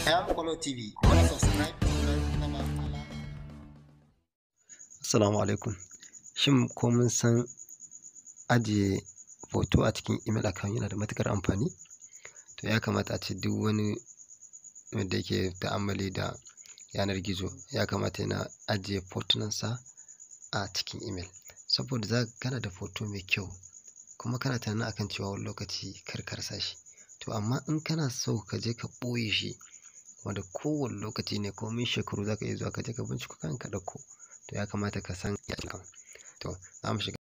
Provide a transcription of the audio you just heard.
Follow TV. Wani subscribe Assalamu alaikum. Shin ko mun san ajiye hoto a cikin email account yana da matuƙar amfani? To ya kamata a ce duk wani wanda yake ta'ammali da yanar gizo ya kamata yana ajiye hotunansa a cikin email. Saboda kana da hoto mai kyau kuma kana tunanin akan cewa wani lokaci kar ka rasa shi. To amma in kana so ka je ka ɓoye shi wanda kowane lokaci ne ko min shekaru za ka iya zuwa ka je ka binciko kayan ka ɗauko. To ya kamata ka san ya. To za mu shiga